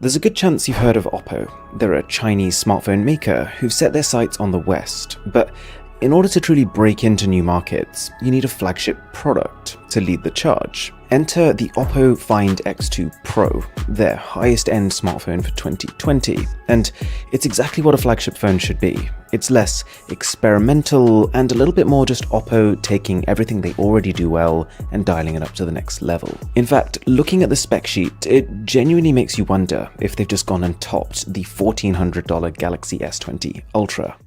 There's a good chance you've heard of Oppo. They're a Chinese smartphone maker who've set their sights on the West, but in order to truly break into new markets, you need a flagship product to lead the charge. Enter the Oppo Find X2 Pro, their highest-end smartphone for 2020, and it's exactly what a flagship phone should be. It's less experimental and a little bit more just Oppo taking everything they already do well and dialing it up to the next level. In fact, looking at the spec sheet, it genuinely makes you wonder if they've just gone and topped the $1,400 Galaxy S20 Ultra.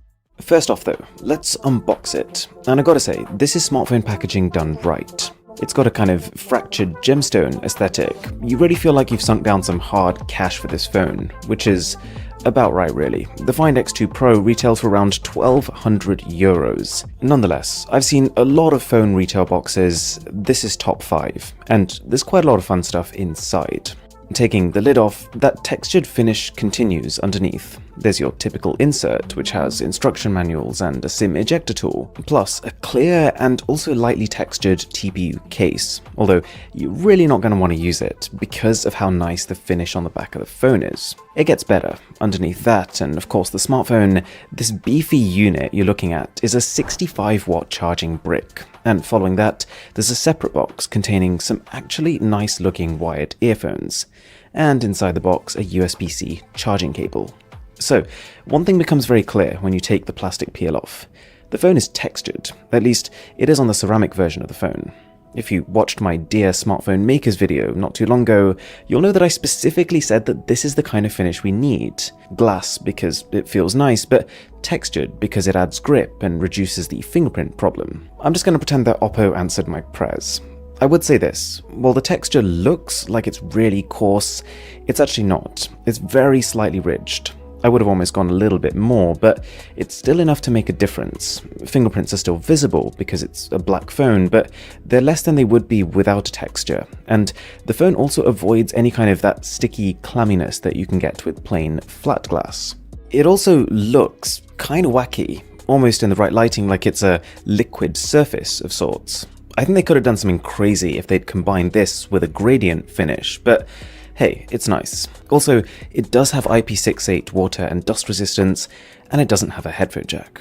First off though, let's unbox it. And I gotta say, this is smartphone packaging done right. It's got a kind of fractured gemstone aesthetic. You really feel like you've sunk down some hard cash for this phone, which is about right really. The Find X2 Pro retails for around 1,200 euros. Nonetheless, I've seen a lot of phone retail boxes. This is top 5, and there's quite a lot of fun stuff inside. Taking the lid off, that textured finish continues underneath. There's your typical insert, which has instruction manuals and a SIM ejector tool, plus a clear and also lightly textured TPU case, although you're really not going to want to use it because of how nice the finish on the back of the phone is. It gets better. Underneath that, and of course the smartphone, this beefy unit you're looking at is a 65-watt charging brick. And following that, there's a separate box containing some actually nice-looking wired earphones, and inside the box a USB-C charging cable. So, one thing becomes very clear when you take the plastic peel off. The phone is textured, at least it is on the ceramic version of the phone. If you watched my Dear Smartphone Makers video not too long ago, you'll know that I specifically said that this is the kind of finish we need. Glass because it feels nice, but textured because it adds grip and reduces the fingerprint problem. I'm just going to pretend that Oppo answered my prayers. I would say this, while the texture looks like it's really coarse, it's actually not. It's very slightly ridged. I would have almost gone a little bit more, but it's still enough to make a difference. Fingerprints are still visible because it's a black phone, but they're less than they would be without a texture. And the phone also avoids any kind of that sticky clamminess that you can get with plain flat glass. It also looks kind of wacky, almost in the right lighting like it's a liquid surface of sorts. I think they could have done something crazy if they'd combined this with a gradient finish, but hey, it's nice. Also, it does have IP68 water and dust resistance, and it doesn't have a headphone jack.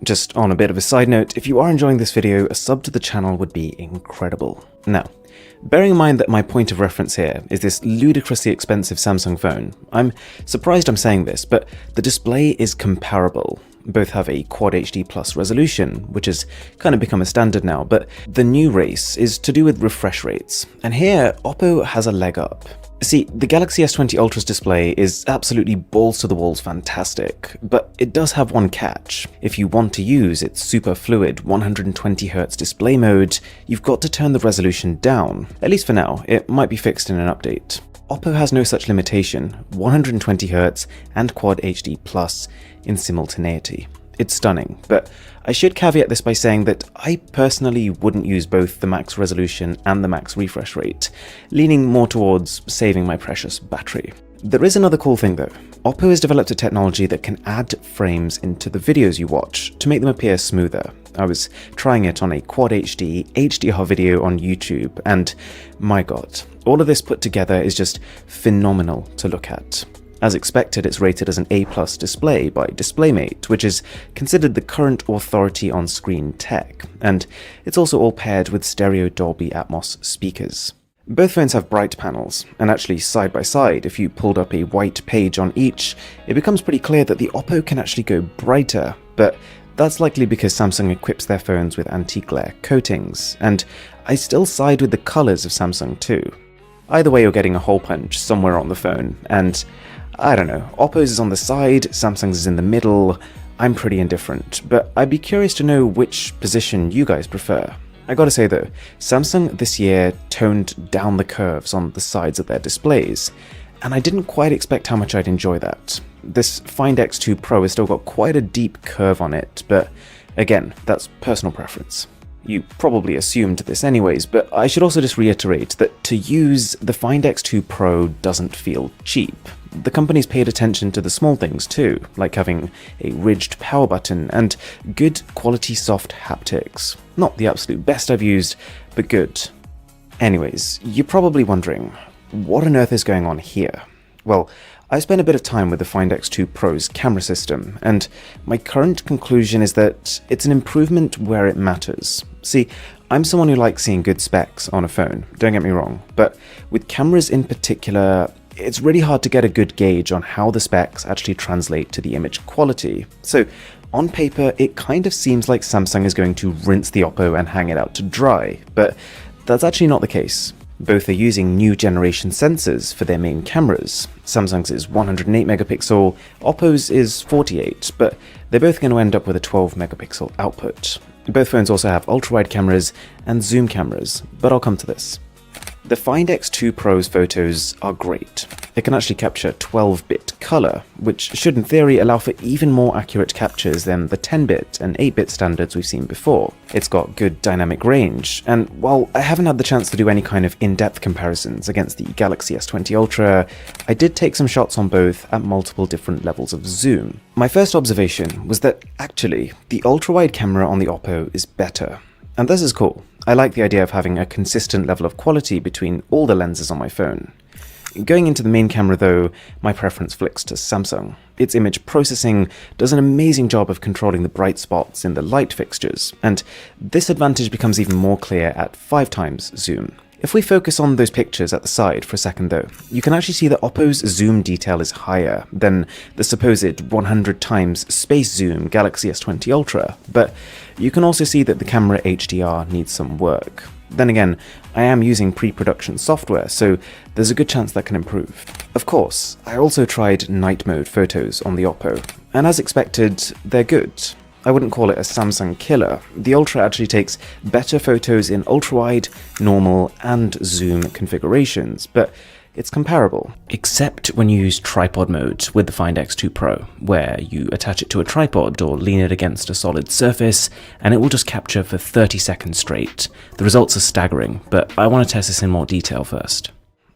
Just on a bit of a side note, if you are enjoying this video, a sub to the channel would be incredible. Now, bearing in mind that my point of reference here is this ludicrously expensive Samsung phone, I'm surprised I'm saying this, but the display is comparable. Both have a Quad HD Plus resolution, which has kind of become a standard now, but the new race is to do with refresh rates, and here Oppo has a leg up. See, the Galaxy S20 Ultra's display is absolutely balls to the walls fantastic, but it does have one catch. If you want to use its super fluid 120Hz display mode, you've got to turn the resolution down. At least for now, it might be fixed in an update. Oppo has no such limitation, 120Hz and Quad HD Plus in simultaneity. It's stunning, but I should caveat this by saying that I personally wouldn't use both the max resolution and the max refresh rate, leaning more towards saving my precious battery. There is another cool thing though. Oppo has developed a technology that can add frames into the videos you watch to make them appear smoother. I was trying it on a Quad HD HDR video on YouTube, and my god, all of this put together is just phenomenal to look at. As expected, it's rated as an A+ display by DisplayMate, which is considered the current authority on screen tech, and it's also all paired with stereo Dolby Atmos speakers. Both phones have bright panels, and actually side by side, if you pulled up a white page on each, it becomes pretty clear that the Oppo can actually go brighter, but that's likely because Samsung equips their phones with anti-glare coatings, and I still side with the colors of Samsung too. Either way, you're getting a hole punch somewhere on the phone, and I don't know, Oppo's is on the side, Samsung's is in the middle. I'm pretty indifferent, but I'd be curious to know which position you guys prefer. I gotta say though, Samsung this year toned down the curves on the sides of their displays, and I didn't quite expect how much I'd enjoy that. This Find X2 Pro has still got quite a deep curve on it, but again, that's personal preference. You probably assumed this anyways, but I should also just reiterate that to use, the Find X2 Pro doesn't feel cheap. The company's paid attention to the small things too, like having a ridged power button and good quality soft haptics. Not the absolute best I've used, but good. Anyways, you're probably wondering, what on earth is going on here? Well, I spent a bit of time with the Find X2 Pro's camera system, and my current conclusion is that it's an improvement where it matters. See, I'm someone who likes seeing good specs on a phone, don't get me wrong, but with cameras in particular, it's really hard to get a good gauge on how the specs actually translate to the image quality. So, on paper, it kind of seems like Samsung is going to rinse the Oppo and hang it out to dry, but that's actually not the case. Both are using new generation sensors for their main cameras. Samsung's is 108 megapixel, Oppo's is 48, but they're both going to end up with a 12 megapixel output. Both phones also have ultra-wide cameras and zoom cameras, but I'll come to this. The Find X2 Pro's photos are great. It can actually capture 12-bit color, which should in theory allow for even more accurate captures than the 10-bit and 8-bit standards we've seen before. It's got good dynamic range, and while I haven't had the chance to do any kind of in-depth comparisons against the Galaxy S20 Ultra, I did take some shots on both at multiple different levels of zoom. My first observation was that actually, the ultra-wide camera on the Oppo is better. And this is cool. I like the idea of having a consistent level of quality between all the lenses on my phone. Going into the main camera though, my preference flicks to Samsung. Its image processing does an amazing job of controlling the bright spots in the light fixtures, and this advantage becomes even more clear at 5 times zoom. If we focus on those pictures at the side for a second though, you can actually see that Oppo's zoom detail is higher than the supposed 100 times space zoom Galaxy S20 Ultra, but you can also see that the camera HDR needs some work. Then again, I am using pre-production software, so there's a good chance that can improve. Of course, I also tried night mode photos on the Oppo, and as expected, they're good. I wouldn't call it a Samsung killer. The Ultra actually takes better photos in ultra-wide, normal, and zoom configurations, but it's comparable. Except when you use tripod mode with the Find X2 Pro, where you attach it to a tripod or lean it against a solid surface, and it will just capture for 30 seconds straight. The results are staggering, but I want to test this in more detail first.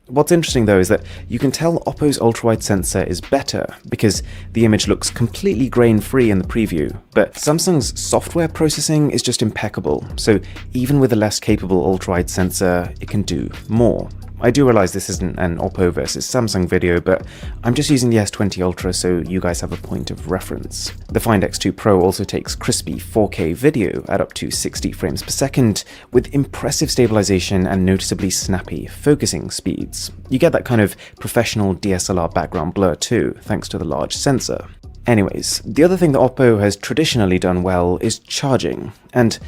What's interesting though is that you can tell Oppo's ultra-wide sensor is better because the image looks completely grain-free in the preview, but Samsung's software processing is just impeccable, so even with a less capable ultra-wide sensor, it can do more. I do realize this isn't an Oppo versus Samsung video, but I'm just using the S20 Ultra so you guys have a point of reference. The Find X2 Pro also takes crispy 4K video at up to 60 frames per second, with impressive stabilization and noticeably snappy focusing speeds. You get that kind of professional DSLR background blur too, thanks to the large sensor. Anyways, the other thing that Oppo has traditionally done well is charging, and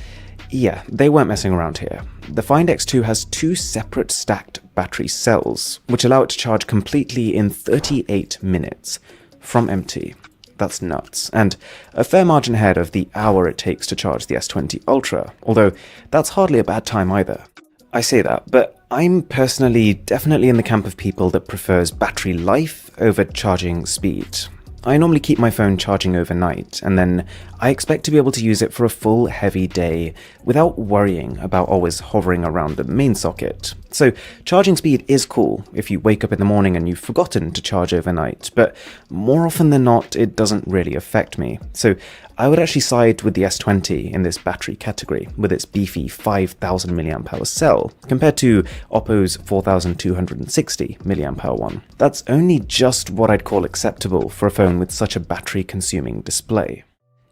yeah, they weren't messing around here. The Find X2 has 2 separate stacked battery cells, which allow it to charge completely in 38 minutes from empty. That's nuts, and a fair margin ahead of the hour it takes to charge the S20 Ultra, although that's hardly a bad time either. I say that, but I'm personally definitely in the camp of people that prefers battery life over charging speed. I normally keep my phone charging overnight, and then I expect to be able to use it for a full heavy day without worrying about always hovering around the main socket. So charging speed is cool if you wake up in the morning and you've forgotten to charge overnight, but more often than not, it doesn't really affect me. So I would actually side with the S20 in this battery category, with its beefy 5000 mAh cell, compared to Oppo's 4260 mAh one. That's only just what I'd call acceptable for a phone with such a battery-consuming display.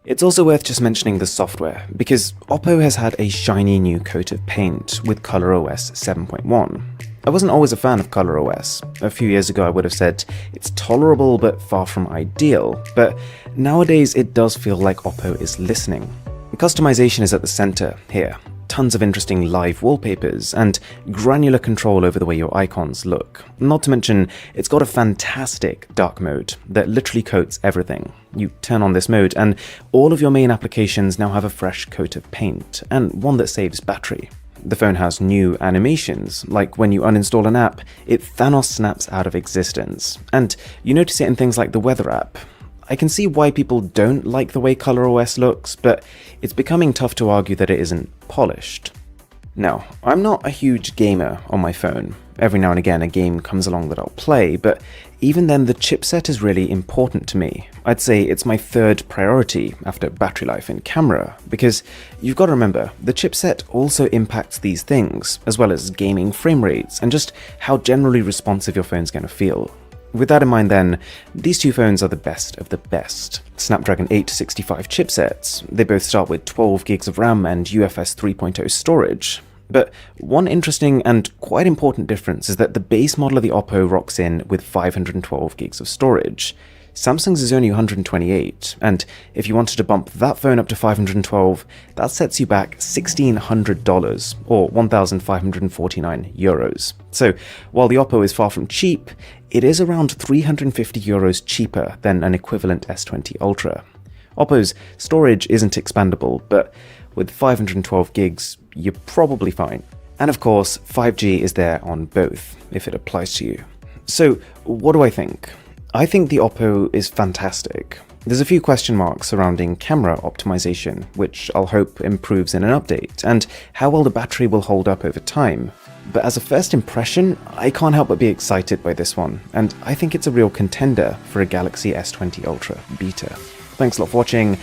It's also worth just mentioning the software, because Oppo has had a shiny new coat of paint with ColorOS 7.1. I wasn't always a fan of ColorOS. A few years ago I would have said it's tolerable but far from ideal, but nowadays it does feel like Oppo is listening. Customization is at the center here. Tons of interesting live wallpapers and granular control over the way your icons look. Not to mention, it's got a fantastic dark mode that literally coats everything. You turn on this mode and all of your main applications now have a fresh coat of paint, and one that saves battery. The phone has new animations, like when you uninstall an app, it Thanos snaps out of existence, and you notice it in things like the weather app. I can see why people don't like the way ColorOS looks, but it's becoming tough to argue that it isn't polished. Now, I'm not a huge gamer on my phone. Every now and again a game comes along that I'll play, but even then the chipset is really important to me. I'd say it's my third priority after battery life and camera, because you've got to remember, the chipset also impacts these things, as well as gaming frame rates and just how generally responsive your phone's going to feel. With that in mind then, these two phones are the best of the best. Snapdragon 865 chipsets, they both start with 12 gigs of RAM and UFS 3.0 storage. But one interesting and quite important difference is that the base model of the Oppo rocks in with 512 gigs of storage. Samsung's is only 128, and if you wanted to bump that phone up to 512, that sets you back $1,600, or 1,549 euros. So, while the Oppo is far from cheap, it is around 350 euros cheaper than an equivalent S20 Ultra. Oppo's storage isn't expandable, but with 512 gigs, you're probably fine. And of course, 5G is there on both, if it applies to you. So, what do I think? I think the Oppo is fantastic. There's a few question marks surrounding camera optimization, which I'll hope improves in an update, and how well the battery will hold up over time. But as a first impression, I can't help but be excited by this one, and I think it's a real contender for a Galaxy S20 Ultra beta. Thanks a lot for watching.